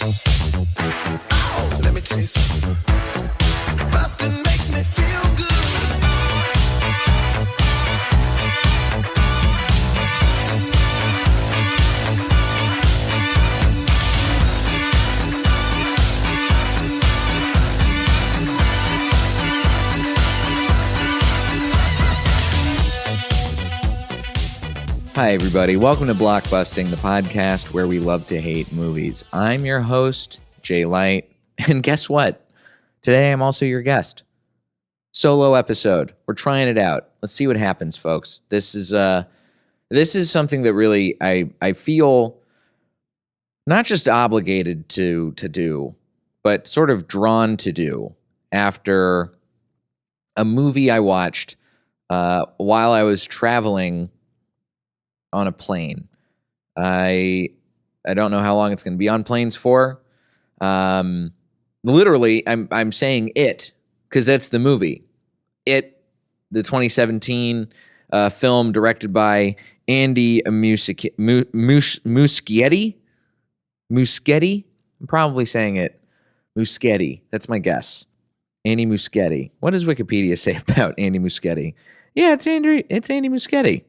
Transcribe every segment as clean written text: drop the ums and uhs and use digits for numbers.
Oh, let me tell you something. Busting makes me feel good. Hi, everybody. Welcome to Blockbusting, the podcast where we love to hate movies. I'm your host, Jay Light, and guess what? Today, I'm also your guest. Solo episode. We're trying it out. Let's see what happens, folks. This is something that really I feel not just obligated to do, but sort of drawn to do after a movie I watched while I was traveling on a plane. I don't know how long it's going to be on planes for. Literally, I'm saying it because that's the movie. It, the 2017 film directed by Andy Muschietti. Muschietti? I'm probably saying it Muschietti. That's my guess. Andy Muschietti. What does Wikipedia say about Andy Muschietti? Yeah, it's Andy Muschietti.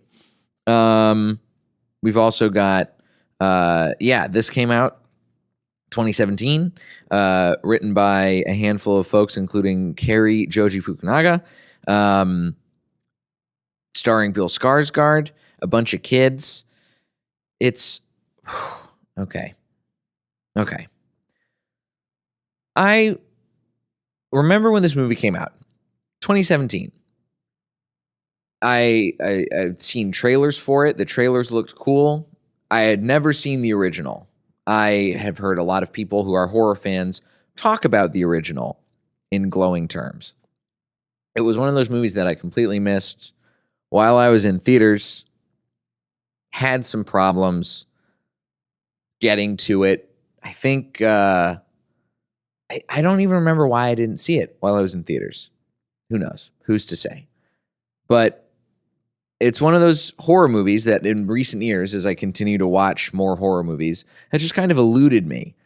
We've also got, this came out 2017, written by a handful of folks, including Cary Joji Fukunaga, starring Bill Skarsgård, a bunch of kids. It's, okay. I remember when this movie came out, 2017. I've seen trailers for it. The trailers looked cool. I had never seen the original. I have heard a lot of people who are horror fans talk about the original in glowing terms. It was one of those movies that I completely missed while I was in theaters. Had some problems getting to it. I think I don't even remember why I didn't see it while I was in theaters. Who knows? Who's to say? But it's one of those horror movies that in recent years, as I continue to watch more horror movies, has just kind of eluded me.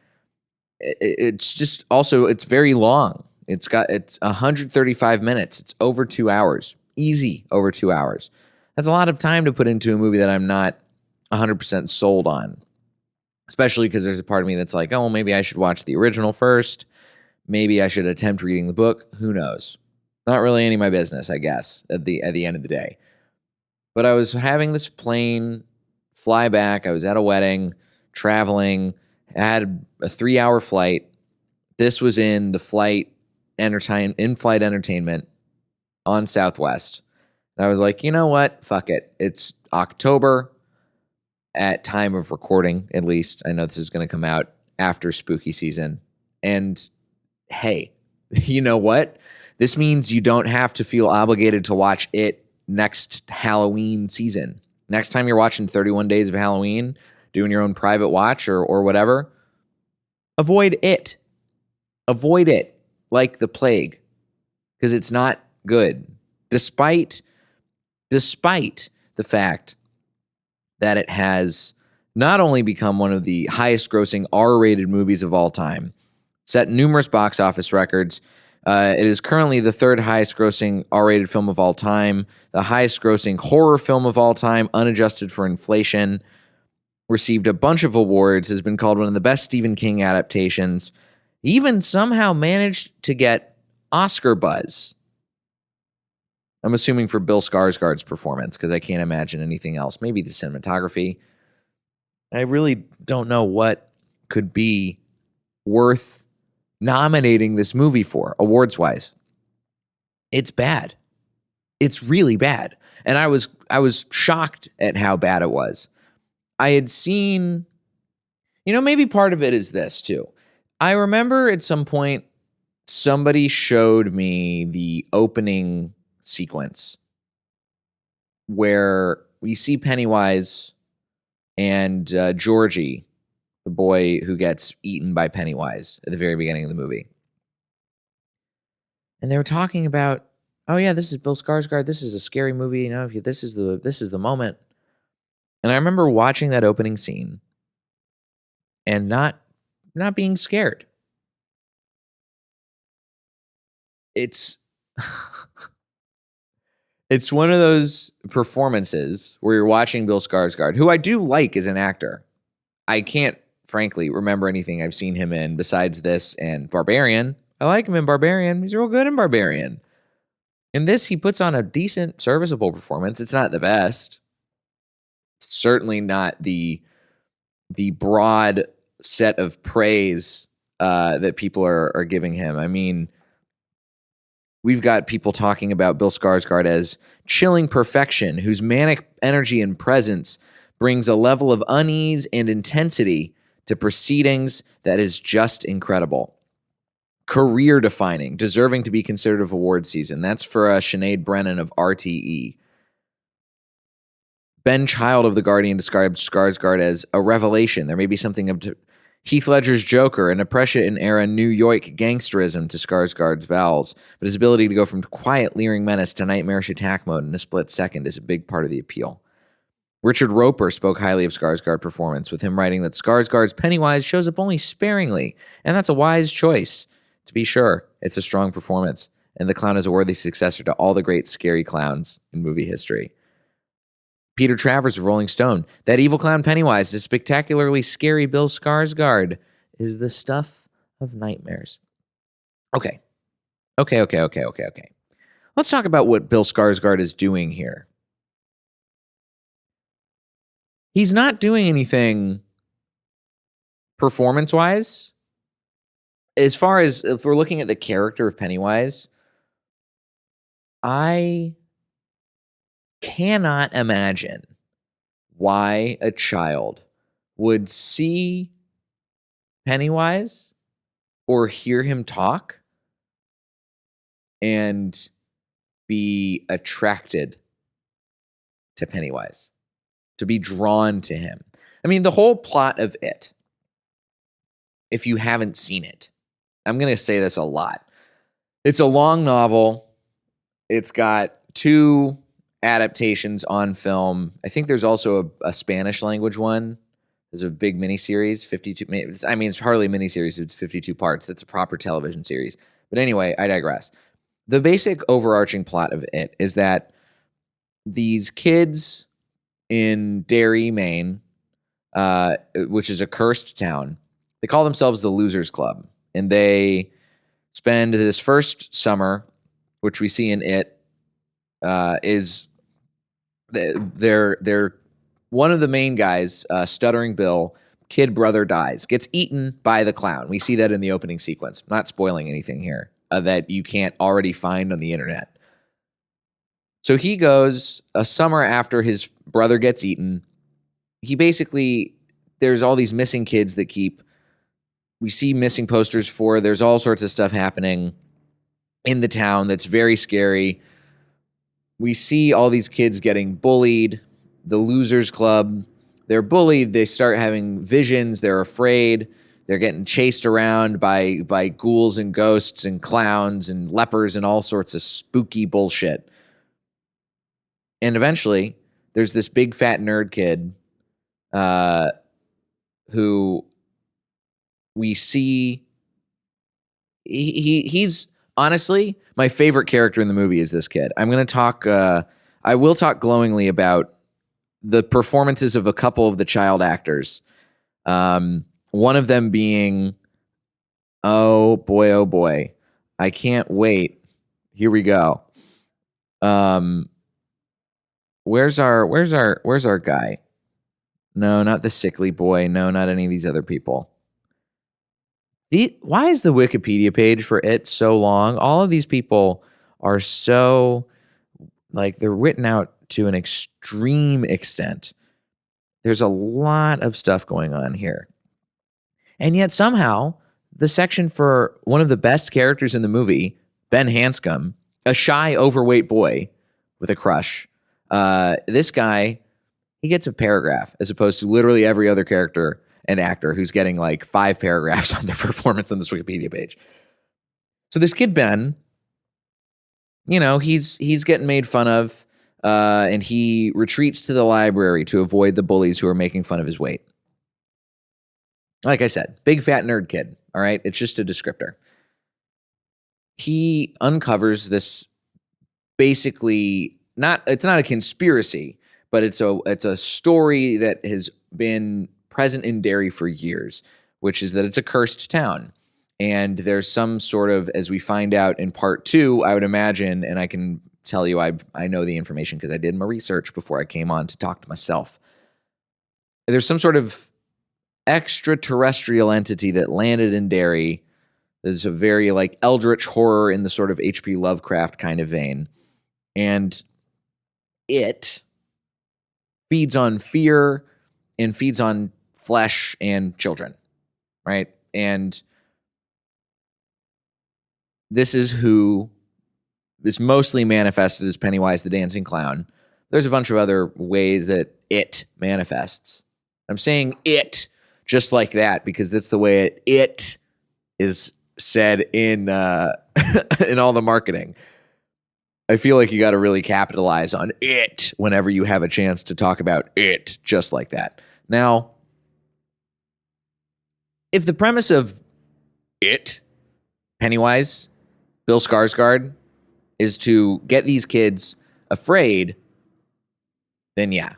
It's just also, it's very long. It's 135 minutes. It's over 2 hours. Easy over 2 hours. That's a lot of time to put into a movie that I'm not 100% sold on. Especially because there's a part of me that's like, oh, well, maybe I should watch the original first. Maybe I should attempt reading the book. Who knows? Not really any of my business, I guess, at the end of the day. But I was having this plane fly back. I was at a wedding, traveling, had a 3-hour flight. This was in the in-flight entertainment on Southwest. And I was like, you know what? Fuck it. It's October at time of recording, at least. I know this is going to come out after spooky season. And hey, you know what? This means you don't have to feel obligated to watch it next Halloween season. Next time you're watching 31 Days of Halloween, doing your own private watch or whatever, avoid it. Avoid it like the plague, because it's not good. Despite the fact that it has not only become one of the highest grossing R-rated movies of all time, set numerous box office records. It is currently the third highest grossing R-rated film of all time, the highest grossing horror film of all time, unadjusted for inflation, received a bunch of awards, has been called one of the best Stephen King adaptations, even somehow managed to get Oscar buzz. I'm assuming for Bill Skarsgård's performance, because I can't imagine anything else. Maybe the cinematography. I really don't know what could be worth nominating this movie for, awards-wise. It's bad. It's really bad. And I was shocked at how bad it was. I had seen, maybe part of it is this too. I remember at some point somebody showed me the opening sequence where we see Pennywise and Georgie, the boy who gets eaten by Pennywise at the very beginning of the movie. And they were talking about, oh yeah, this is Bill Skarsgård. This is a scary movie. This is the moment. And I remember watching that opening scene and not not being scared. It's it's one of those performances where you're watching Bill Skarsgård, who I do like as an actor. I can't, frankly, remember anything I've seen him in besides this and Barbarian. I like him in Barbarian. He's real good in Barbarian. In this, he puts on a decent, serviceable performance. It's not the best. It's certainly not the broad set of praise that people are giving him. I mean, we've got people talking about Bill Skarsgård as chilling perfection, whose manic energy and presence brings a level of unease and intensity to proceedings that is just incredible. Career defining, deserving to be considered of award season. That's for Sinead Brennan of RTE. Ben Child of The Guardian described Skarsgård as a revelation. There may be something of Heath Ledger's Joker, an Oppression-era New York gangsterism to Skarsgård's vowels, but his ability to go from quiet, leering menace to nightmarish attack mode in a split second is a big part of the appeal. Richard Roper spoke highly of Skarsgård's performance, with him writing that Skarsgård's Pennywise shows up only sparingly, and that's a wise choice. To be sure, it's a strong performance, and the clown is a worthy successor to all the great scary clowns in movie history. Peter Travers of Rolling Stone, that evil clown Pennywise, is spectacularly scary Bill Skarsgård, is the stuff of nightmares. Okay. Let's talk about what Bill Skarsgård is doing here. He's not doing anything performance-wise. As far as if we're looking at the character of Pennywise, I cannot imagine why a child would see Pennywise or hear him talk and be attracted to Pennywise, to be drawn to him. I mean, the whole plot of it, if you haven't seen it, I'm going to say this a lot. It's a long novel. It's got 2 adaptations on film. I think there's also a Spanish language one. There's a big miniseries, 52. I mean, it's hardly a miniseries. It's 52 parts. It's a proper television series. But anyway, I digress. The basic overarching plot of it is that these kids in Derry, Maine, which is a cursed town, they call themselves the Losers Club. And they spend this first summer, which we see in it, is they're one of the main guys, Stuttering Bill, kid brother dies, gets eaten by the clown. We see that in the opening sequence. I'm not spoiling anything here that you can't already find on the internet. So he goes a summer after his brother gets eaten. He basically, there's all these missing kids that we see missing posters for. There's all sorts of stuff happening in the town that's very scary. We see all these kids getting bullied. The Losers Club, they're bullied. They start having visions. They're afraid. They're getting chased around by ghouls and ghosts and clowns and lepers and all sorts of spooky bullshit. And eventually, there's this big fat nerd kid who we see. He's honestly my favorite character in the movie is this kid. I'm going to talk. I will talk glowingly about the performances of a couple of the child actors. One of them being, oh boy, I can't wait. Here we go. Where's our guy? No, not the sickly boy. No, not any of these other people. Why is the Wikipedia page for it so long? All of these people are so, they're written out to an extreme extent. There's a lot of stuff going on here. And yet somehow, the section for one of the best characters in the movie, Ben Hanscom, a shy, overweight boy with a crush, this guy, he gets a paragraph as opposed to literally every other character and actor who's getting 5 paragraphs on their performance on this Wikipedia page. So this kid, Ben, he's getting made fun of, and he retreats to the library to avoid the bullies who are making fun of his weight. Like I said, big fat nerd kid. All right. It's just a descriptor. He uncovers this basically it's not a conspiracy, but it's a story that has been present in Derry for years, which is that it's a cursed town. And there's some sort of, as we find out in part 2, I would imagine, and I can tell you I know the information because I did my research before I came on to talk to myself. There's some sort of extraterrestrial entity that landed in Derry. There's a very like eldritch horror in the sort of H.P. Lovecraft kind of vein. And it feeds on fear and feeds on flesh and children, right? And this is who is mostly manifested as Pennywise the Dancing Clown. There's a bunch of other ways that it manifests. I'm saying it just like that because that's the way it is said in in all the marketing. I feel like you got to really capitalize on it whenever you have a chance to talk about it just like that. Now, if the premise of it, Pennywise, Bill Skarsgård, is to get these kids afraid, then yeah,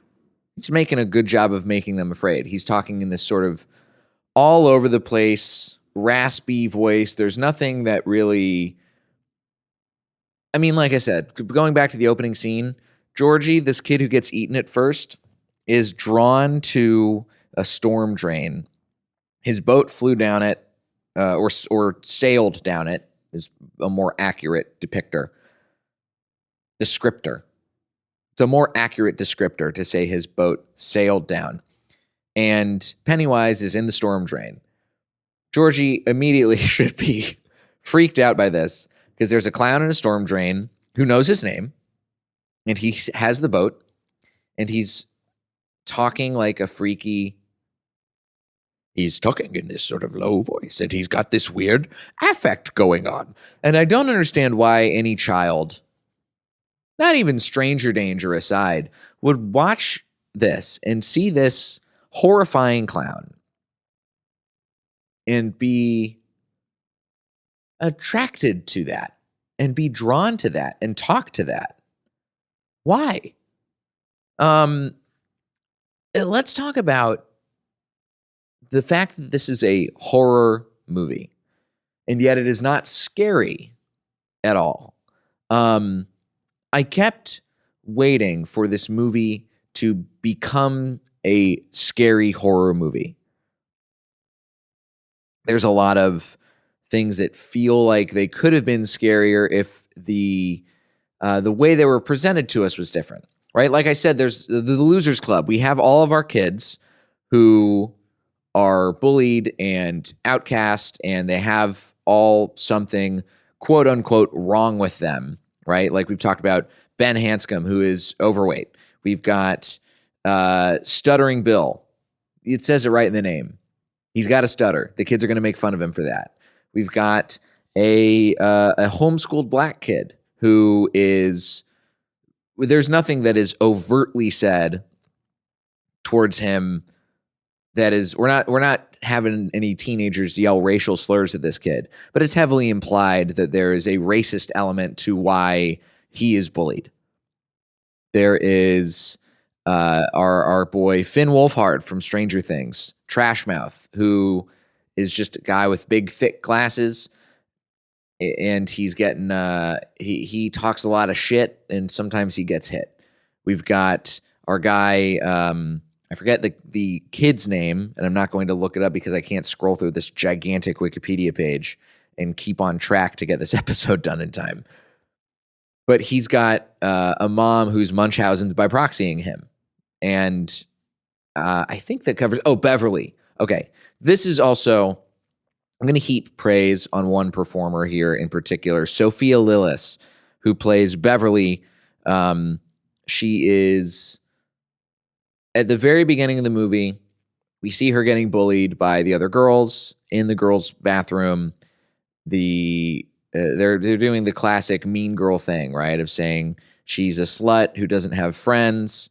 he's making a good job of making them afraid. He's talking in this sort of all over the place, raspy voice. There's nothing that really... I mean, like I said, going back to the opening scene, Georgie, this kid who gets eaten at first, is drawn to a storm drain. His boat flew down it, or sailed down it, is a more accurate descriptor. It's a more accurate descriptor to say his boat sailed down. And Pennywise is in the storm drain. Georgie immediately should be freaked out by this, because there's a clown in a storm drain who knows his name, and he has the boat, and he's talking like a freaky... He's talking in this sort of low voice, and he's got this weird affect going on. And I don't understand why any child, not even stranger danger aside, would watch this and see this horrifying clown and be attracted to that and be drawn to that and talk to that. Why? Let's talk about the fact that this is a horror movie, and yet it is not scary at all. I kept waiting for this movie to become a scary horror movie. There's a lot of things that feel like they could have been scarier if the way they were presented to us was different, right? Like I said, there's the Losers Club. We have all of our kids who are bullied and outcast, and they have all something quote unquote wrong with them, right? Like we've talked about Ben Hanscom, who is overweight. We've got Stuttering Bill. It says it right in the name. He's got a stutter. The kids are going to make fun of him for that. We've got a homeschooled black kid who is... There's nothing that is overtly said towards him that is... We're not having any teenagers yell racial slurs at this kid, but it's heavily implied that there is a racist element to why he is bullied. There is our boy Finn Wolfhard from Stranger Things, Trashmouth, who is just a guy with big, thick glasses, and he's getting he talks a lot of shit, and sometimes he gets hit. We've got our guy, I forget the kid's name, and I'm not going to look it up because I can't scroll through this gigantic Wikipedia page and keep on track to get this episode done in time. But he's got a mom who's Munchausen's by proxying him. And I think that covers... Oh, Beverly. Okay. This is also... I'm going to heap praise on one performer here in particular, Sophia Lillis, who plays Beverly. She is... At the very beginning of the movie, we see her getting bullied by the other girls in the girls' bathroom. They're doing the classic mean girl thing, right? Of saying she's a slut who doesn't have friends,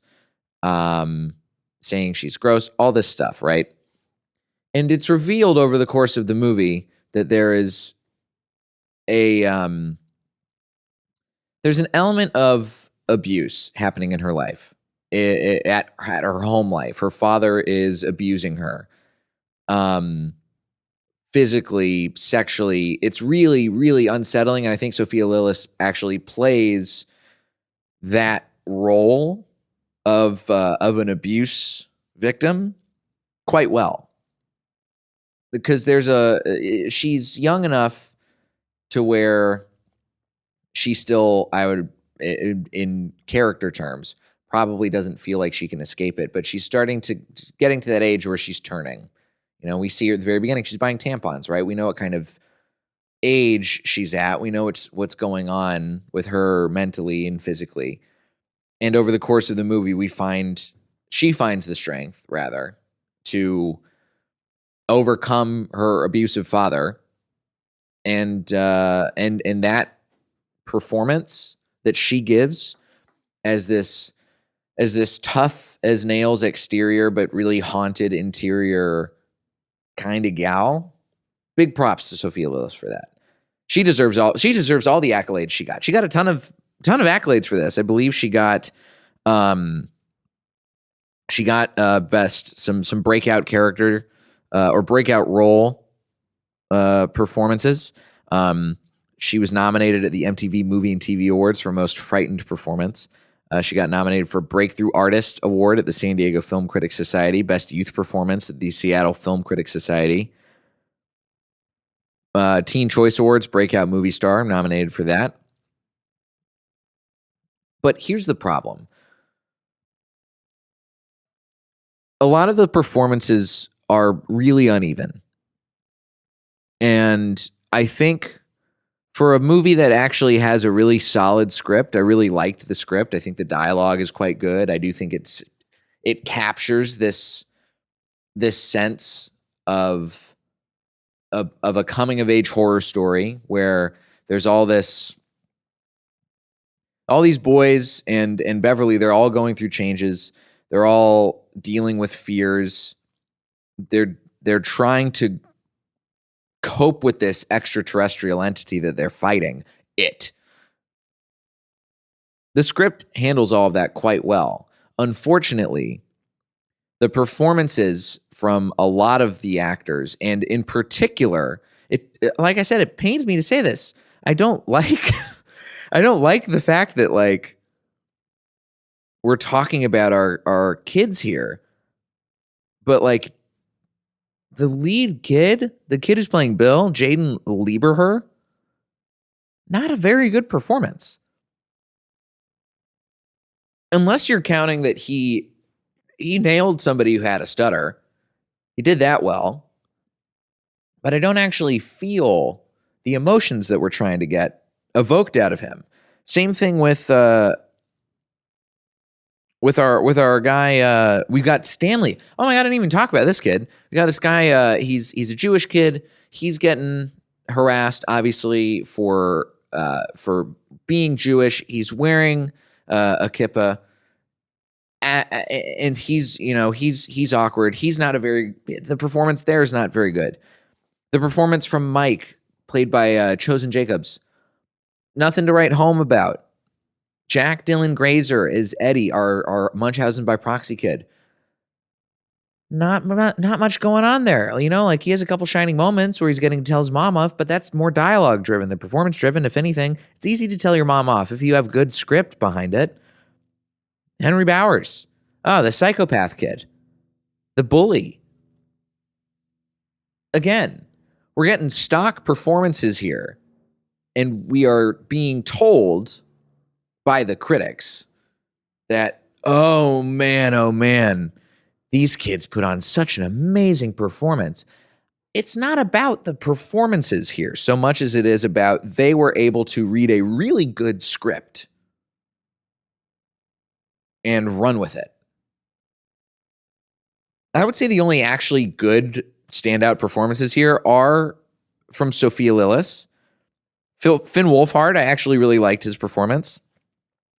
saying she's gross, all this stuff, right? And it's revealed over the course of the movie that there's an element of abuse happening in her life, at her home life. Her father is abusing her, physically, sexually. It's really, really unsettling, and I think Sophia Lillis actually plays that role of an abuse victim quite well, because she's young enough to where she still, I would, in character terms, probably doesn't feel like she can escape it, but she's getting to that age where she's turning. We see her at the very beginning. She's buying tampons, right? We know what kind of age she's at. We know what's going on with her mentally and physically. And over the course of the movie, she finds the strength, rather, to overcome her abusive father, and that performance that she gives as this tough as nails exterior but really haunted interior kind of gal. Big props to Sophia Lillis for that. She deserves all the accolades she got. She got a ton of accolades for this. I believe she got best some breakout character or breakout role performances. She was nominated at the MTV Movie and TV Awards for Most Frightened Performance. She got nominated for Breakthrough Artist Award at the San Diego Film Critics Society, Best Youth Performance at the Seattle Film Critics Society. Teen Choice Awards, Breakout Movie Star, nominated for that. But here's the problem. A lot of the performances are really uneven. And I think for a movie that actually has a really solid script, I really liked the script. I think the dialogue is quite good. I do think it captures this sense of a coming of age horror story where there's all these boys and Beverly, they're all going through changes. They're all dealing with fears. They're trying to cope with this extraterrestrial entity that they're fighting. The script handles all of that quite well. Unfortunately, the performances from a lot of the actors, and in particular, like I said, it pains me to say this. I don't like the fact that we're talking about our kids here, but the lead kid, the kid who's playing Bill, Jaden Lieberher, not a very good performance. Unless you're counting that he nailed somebody who had a stutter. He did that well. But I don't actually feel the emotions that we're trying to get evoked out of him. Same thing with our guy. We've got Stanley. Oh my God, I didn't even talk about this kid. We got this guy. He's a Jewish kid. He's getting harassed, obviously, for being Jewish. He's wearing a kippah, and he's awkward. The performance there is not very good. The performance from Mike, played by Chosen Jacobs, nothing to write home about. Jack Dylan Grazer is Eddie, our Munchausen by proxy kid. Not much going on there. He has a couple shining moments where he's getting to tell his mom off, but that's more dialogue driven than performance driven. If anything, it's easy to tell your mom off if you have good script behind it. Henry Bowers. Oh, the psychopath kid. The bully. Again, we're getting stock performances here, and we are being told by the critics that, oh man, these kids put on such an amazing performance. It's not about the performances here so much as it is about they were able to read a really good script and run with it. I would say the only actually good standout performances here are from Sophia Lillis. Finn Wolfhard, I actually really liked his performance.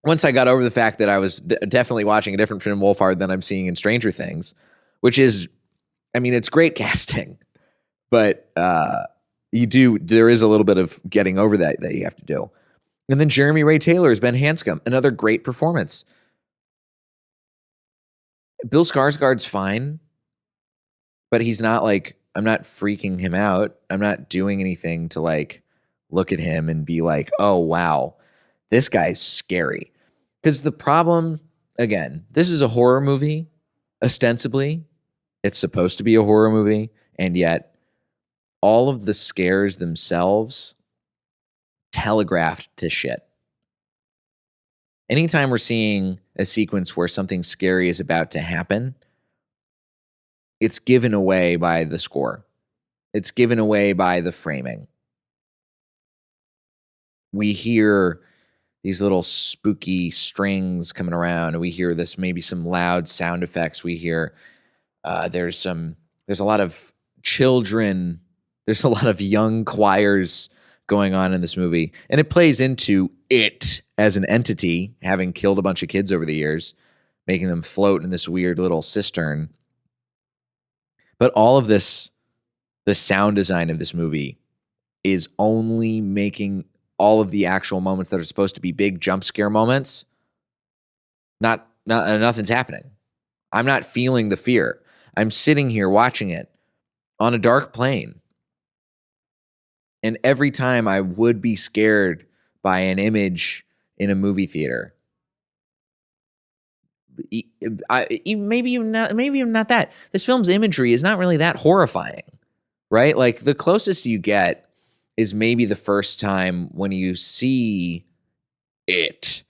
Once I got over the fact that I was definitely watching a different Finn Wolfhard than I'm seeing in Stranger Things, which is I mean, it's great casting, but there is a little bit of getting over that you have to do. And then Jeremy Ray Taylor as Ben Hanscom, another great performance. Bill Skarsgård's fine, but he's not like, I'm not freaking him out. I'm not doing anything to like look at him and be like, oh, wow, this guy's scary. Because the problem, again, this is a horror movie, ostensibly. It's supposed to be a horror movie, and yet all of the scares themselves telegraphed to shit. Anytime we're seeing a sequence where something scary is about to happen, it's given away by the score. It's given away by the framing. We hear these little spooky strings coming around, and we hear this, maybe some loud sound effects. We hear there's a lot of children, there's a lot of young choirs going on in this movie, and it plays into it as an entity, having killed a bunch of kids over the years, making them float in this weird little cistern. But all of this, the sound design of this movie is only making all of the actual moments that are supposed to be big jump scare moments, nothing's happening. I'm not feeling the fear. I'm sitting here watching it on a dark plane. And every time I would be scared by an image in a movie theater, maybe even not that. This film's imagery is not really that horrifying, right? Like the closest you get is maybe the first time when you see it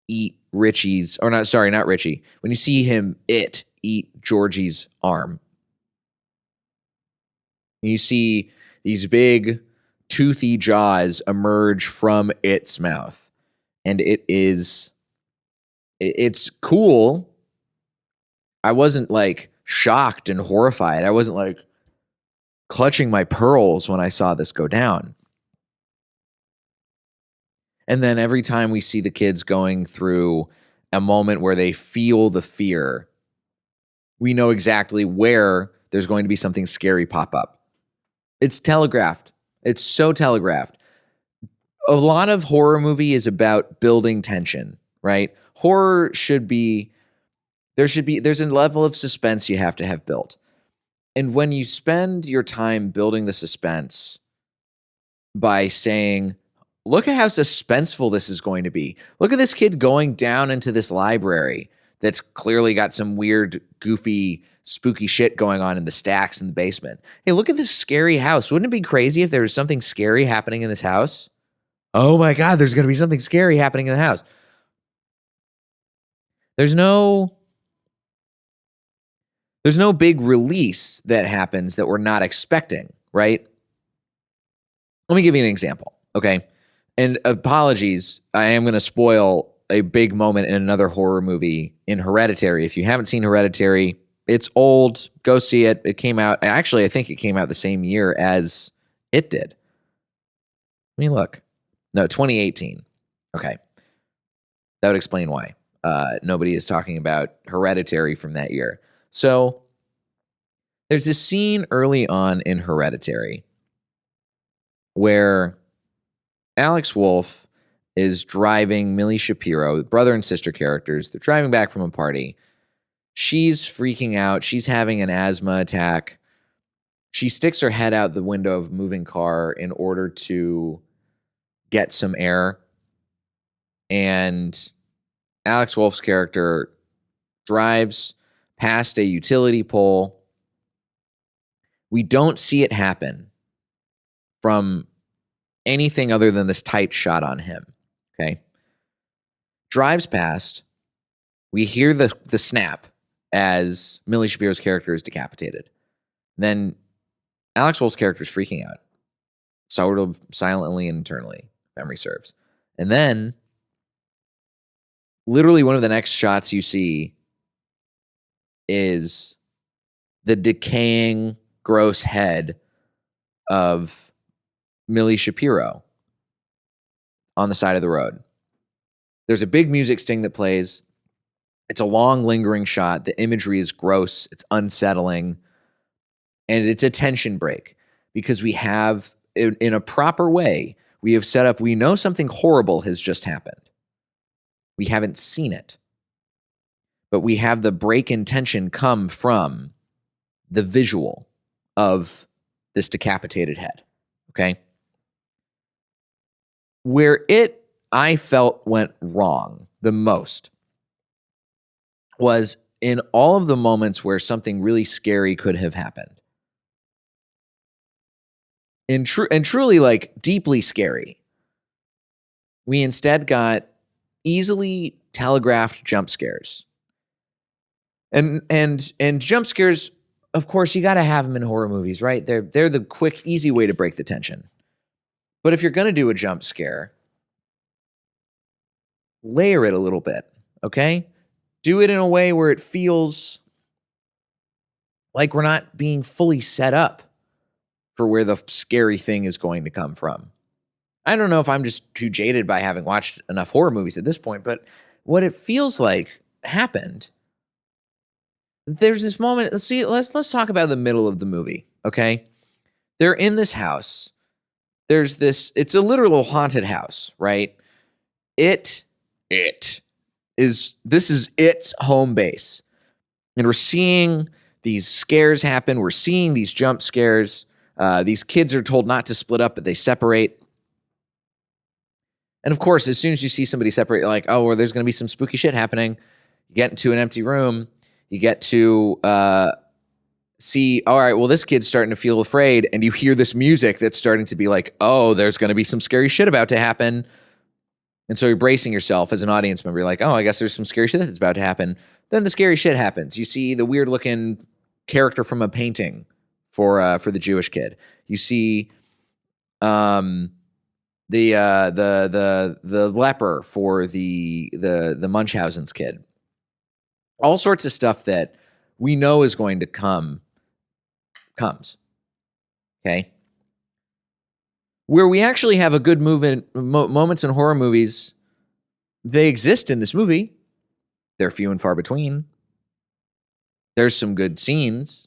eat Richie's, or not, sorry, not Richie. When you see him, eat Georgie's arm. You see these big toothy jaws emerge from its mouth. And it's cool. I wasn't like shocked and horrified. I wasn't like clutching my pearls when I saw this go down. And then every time we see the kids going through a moment where they feel the fear, we know exactly where there's going to be something scary pop up. It's telegraphed. It's so telegraphed. A lot of horror movie is about building tension, right? Horror there's a level of suspense you have to have built. And when you spend your time building the suspense by saying, look at how suspenseful this is going to be. Look at this kid going down into this library that's clearly got some weird, goofy, spooky shit going on in the stacks in the basement. Hey, look at this scary house. Wouldn't it be crazy if there was something scary happening in this house? Oh my God, there's going to be something scary happening in the house. There's no big release that happens that we're not expecting, right? Let me give you an example, okay? And apologies, I am going to spoil a big moment in another horror movie, in Hereditary. If you haven't seen Hereditary, it's old. Go see it. It came out, actually, I think it came out the same year as it did. Let me look. No, 2018. Okay. That would explain why nobody is talking about Hereditary from that year. So there's this scene early on in Hereditary where Alex Wolff is driving Millie Shapiro, brother and sister characters. They're driving back from a party. She's freaking out. She's having an asthma attack. She sticks her head out the window of a moving car in order to get some air. And Alex Wolff's character drives past a utility pole. We don't see it happen from anything other than this tight shot on him. Okay. Drives past. We hear the snap as Millie Shapiro's character is decapitated. Then Alex Wolff's character is freaking out, sort of silently and internally, memory serves. And then literally one of the next shots you see is the decaying, gross head of Millie Shapiro on the side of the road. There's a big music sting that plays. It's a long, lingering shot. The imagery is gross. It's unsettling. And it's a tension break because we have, in a proper way, we have set up, we know something horrible has just happened. We haven't seen it. But we have the break in tension come from the visual of this decapitated head. Okay? Where I felt went wrong the most was in all of the moments where something really scary could have happened. And truly, like, deeply scary. We instead got easily telegraphed jump scares. And jump scares, of course, you got to have them in horror movies, right? They're the quick, easy way to break the tension. But if you're going to do a jump scare, layer it a little bit, okay? Do it in a way where it feels like we're not being fully set up for where the scary thing is going to come from. I don't know if I'm just too jaded by having watched enough horror movies at this point, but what it feels like happened. There's this moment. Let's talk about the middle of the movie, okay? They're in this house. There's this, it's a literal haunted house, right? This is its home base. And we're seeing these scares happen. We're seeing these jump scares. These kids are told not to split up, but they separate. And of course, as soon as you see somebody separate, you're like, oh, well, there's going to be some spooky shit happening. You get into an empty room. You get to see, all right, well, this kid's starting to feel afraid. And you hear this music that's starting to be like, oh, there's going to be some scary shit about to happen. And so you're bracing yourself as an audience member. You're like, oh, I guess there's some scary shit that's about to happen. Then the scary shit happens. You see the weird looking character from a painting for the Jewish kid. You see the leper for the Munchausen's kid. All sorts of stuff that we know is going to comes. Okay. Where we actually have a good moments in horror movies, they exist in this movie. They're few and far between. There's some good scenes,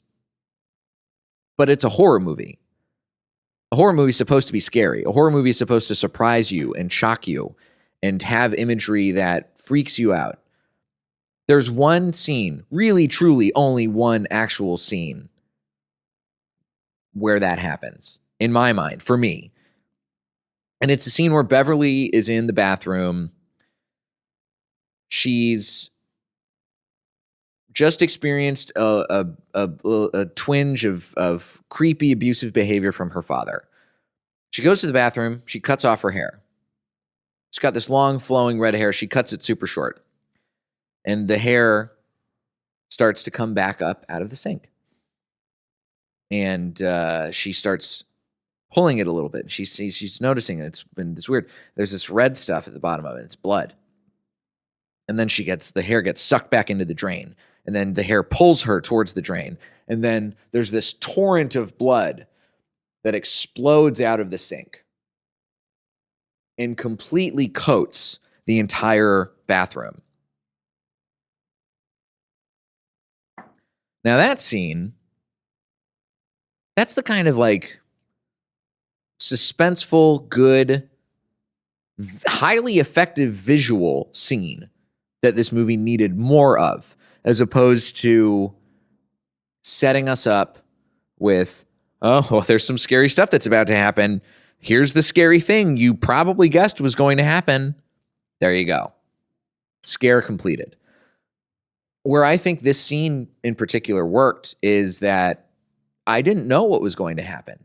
but it's a horror movie. A horror movie is supposed to be scary. A horror movie is supposed to surprise you and shock you and have imagery that freaks you out. There's one scene, really, truly only one actual scene where that happens, in my mind, for me. And it's a scene where Beverly is in the bathroom. She's just experienced a twinge of creepy, abusive behavior from her father. She goes to the bathroom. She cuts off her hair. She's got this long, flowing red hair. She cuts it super short. And the hair starts to come back up out of the sink. And she starts pulling it a little bit. She's noticing it's been this weird. There's this red stuff at the bottom of it. It's blood. And then the hair gets sucked back into the drain. And then the hair pulls her towards the drain. And then there's this torrent of blood that explodes out of the sink and completely coats the entire bathroom. Now that scene, that's the kind of like suspenseful, good, highly effective visual scene that this movie needed more of, as opposed to setting us up with, oh, well, there's some scary stuff that's about to happen. Here's the scary thing you probably guessed was going to happen. There you go. Scare completed. Where I think this scene in particular worked is that I didn't know what was going to happen.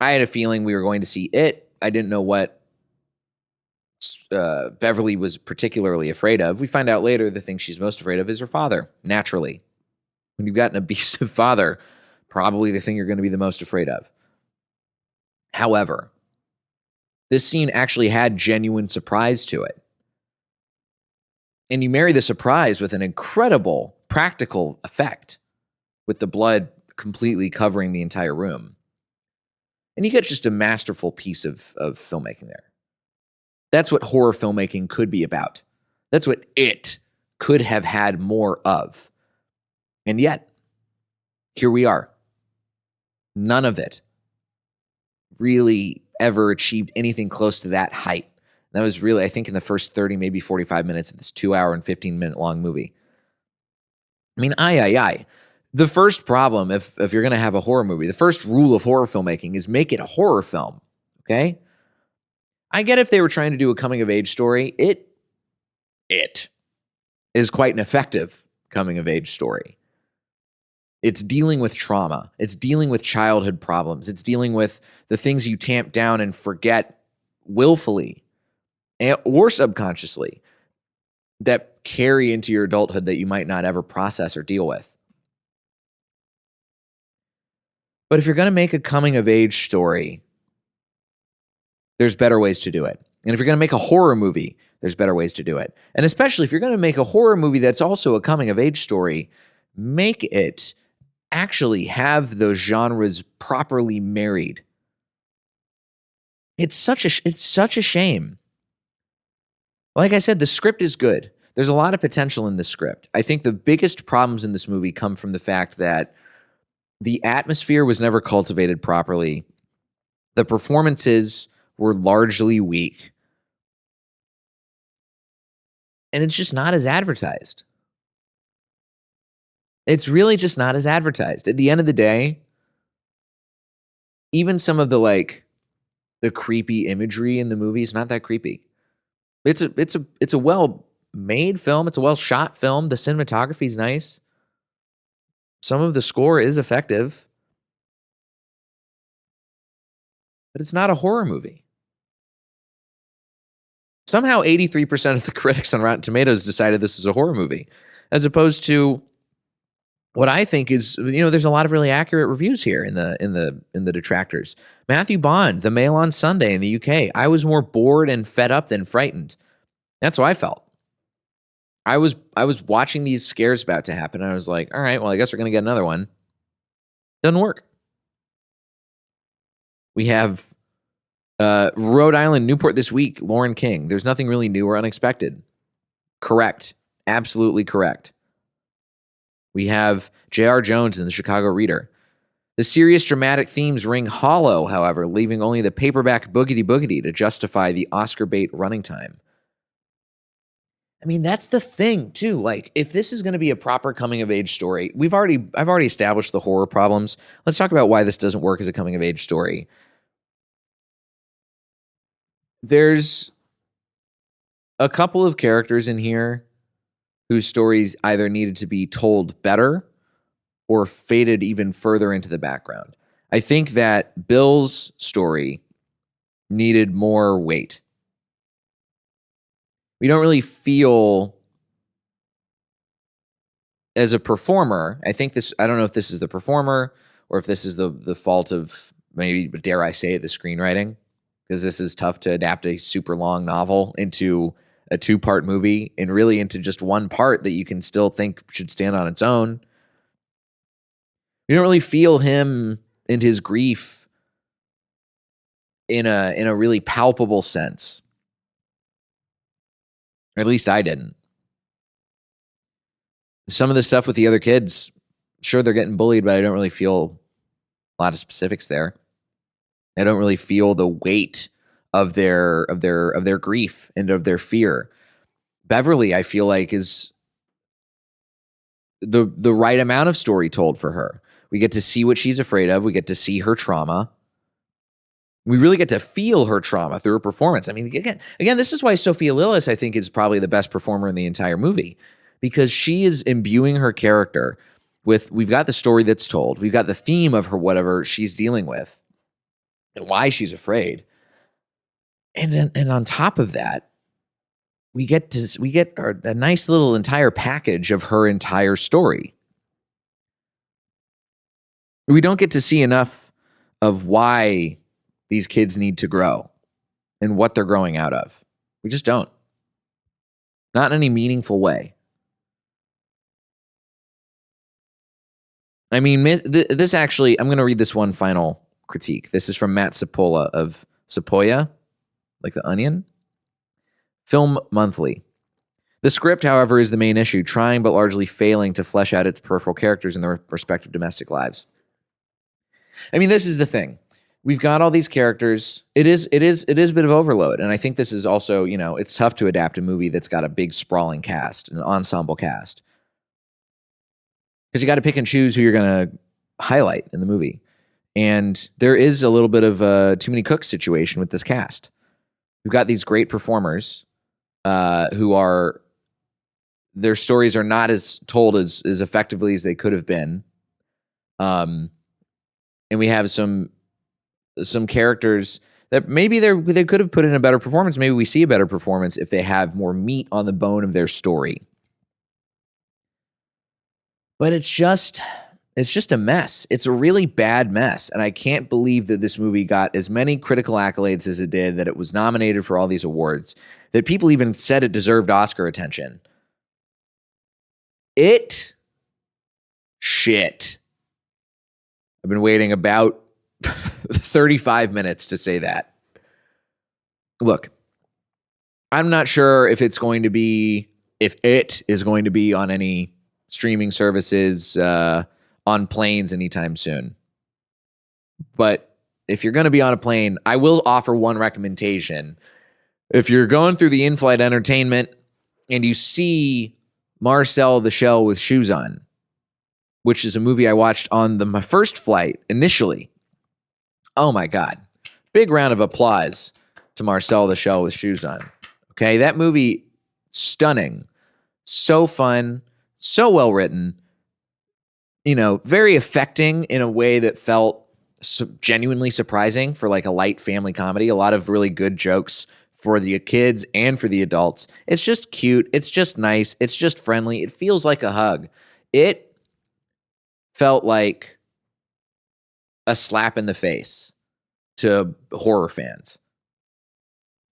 I had a feeling we were going to see it. I didn't know what Beverly was particularly afraid of. We find out later the thing she's most afraid of is her father, naturally. When you've got an abusive father, probably the thing you're going to be the most afraid of. However, this scene actually had genuine surprise to it. And you marry the surprise with an incredible practical effect, with the blood completely covering the entire room. And you get just a masterful piece of filmmaking there. That's what horror filmmaking could be about. That's what it could have had more of. And yet, Here we are. None of it really ever achieved anything close to that height. That was really, I think, in the first 30, maybe 45 minutes of this 2-hour and 15-minute long movie. I mean, the first problem, if you're going to have a horror movie, the first rule of horror filmmaking is make it a horror film, okay? I get if they were trying to do a coming-of-age story, it is quite an effective coming-of-age story. It's dealing with trauma. It's dealing with childhood problems. It's dealing with the things you tamp down and forget willfully or subconsciously that carry into your adulthood that you might not ever process or deal with. But if you're going to make a coming-of-age story, there's better ways to do it. And if you're going to make a horror movie, there's better ways to do it. And especially if you're going to make a horror movie that's also a coming-of-age story, make it actually have those genres properly married. It's such a shame. Like I said, the script is good. There's a lot of potential in this script. I think the biggest problems in this movie come from the fact that the atmosphere was never cultivated properly. The performances were largely weak. And it's just not as advertised. It's really just not as advertised. At the end of the day, even some of the creepy imagery in the movie is not that creepy. It's a well-made film. It's a well-shot film. The cinematography is nice. Some of the score is effective. But it's not a horror movie. Somehow 83% of the critics on Rotten Tomatoes decided this is a horror movie, as opposed to what I think is, there's a lot of really accurate reviews here in the detractors. Matthew Bond, The Mail on Sunday in the UK. I was more bored and fed up than frightened. That's how I felt. I was watching these scares about to happen, and I was like, all right, well, I guess we're going to get another one. Doesn't work. We have Rhode Island, Newport this week, Lauren King. There's nothing really new or unexpected. Correct. Absolutely correct. We have J.R. Jones in the Chicago Reader. The serious dramatic themes ring hollow, however, leaving only the paperback boogity to justify the Oscar bait running time. I mean, that's the thing, too. Like, if this is going to be a proper coming-of-age story, I've already established the horror problems. Let's talk about why this doesn't work as a coming-of-age story. There's a couple of characters in here whose stories either needed to be told better or faded even further into the background. I think that Bill's story needed more weight. We don't really feel, as a performer, I don't know if this is the performer or if this is the fault of, maybe, dare I say it, the screenwriting, because this is tough to adapt a super long novel into a 2-part movie and really into just one part that you can still think should stand on its own. You don't really feel him and his grief in a really palpable sense. Or at least I didn't. Some of the stuff with the other kids, sure, they're getting bullied, but I don't really feel a lot of specifics there. I don't really feel the weight of their grief and of their fear. Beverly, I feel like, is the right amount of story told for her. We get to see what she's afraid of. We get to see her trauma. We really get to feel her trauma through her performance. I mean, again, this is why Sophia Lillis, I think, is probably the best performer in the entire movie, because she is imbuing her character with, we've got the story that's told. We've got the theme of her, whatever she's dealing with and why she's afraid. And on top of that, we get a nice little entire package of her entire story. We don't get to see enough of why these kids need to grow and what they're growing out of. We just don't. Not in any meaningful way. I mean, this actually, I'm going to read this one final critique. This is from Matt Sapola of Sepoya, like the onion. Film Monthly. The script, however, is the main issue, trying but largely failing to flesh out its peripheral characters in their respective domestic lives. I mean, this is the thing. We've got all these characters. It is a bit of overload. And I think this is also, it's tough to adapt a movie that's got a big sprawling cast, an ensemble cast. Because you got to pick and choose who you're going to highlight in the movie. And there is a little bit of a too many cooks situation with this cast. We've got these great performers who are, their stories are not as told as effectively as they could have been. And we have some characters that maybe they could have put in a better performance. Maybe we see a better performance if they have more meat on the bone of their story. But it's just a mess. It's a really bad mess. And I can't believe that this movie got as many critical accolades as it did, that it was nominated for all these awards, that people even said it deserved Oscar attention. Shit. I've been waiting about 35 minutes to say that. Look, I'm not sure if it is going to be on any streaming services, on planes anytime soon. But if you're going to be on a plane, I will offer one recommendation. If you're going through the in-flight entertainment and you see Marcel the Shell with Shoes On, which is a movie I watched on my first flight initially. Oh my God. Big round of applause to Marcel the Shell with Shoes On. Okay, that movie, stunning. So fun, so well written. Very affecting in a way that felt genuinely surprising for like a light family comedy. A lot of really good jokes for the kids and for the adults. It's just cute. It's just nice. It's just friendly. It feels like a hug. It felt like a slap in the face to horror fans.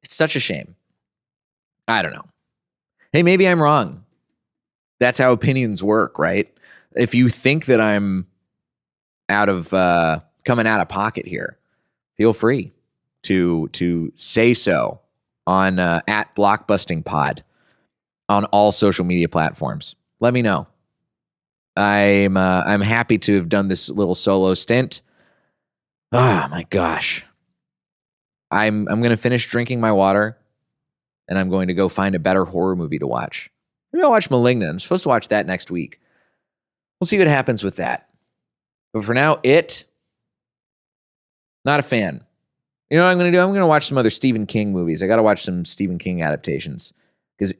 It's such a shame. I don't know. Hey, maybe I'm wrong. That's how opinions work, right? If you think that I'm coming out of pocket here, feel free to say so on at Blockbusting Pod on all social media platforms. Let me know. I'm happy to have done this little solo stint. Oh my gosh. I'm going to finish drinking my water, and I'm going to go find a better horror movie to watch. Maybe I'll watch Malignant. I'm supposed to watch that next week. We'll see what happens with that. But for now, not a fan. You know what I'm going to do? I'm going to watch some other Stephen King movies. I got to watch some Stephen King adaptations because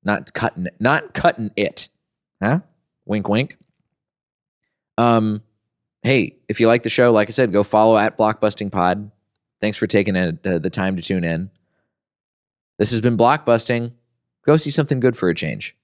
not cutting it. Huh? Wink, wink. Hey, if you like the show, like I said, go follow at Blockbusting Pod. Thanks for taking the time to tune in. This has been Blockbusting. Go see something good for a change.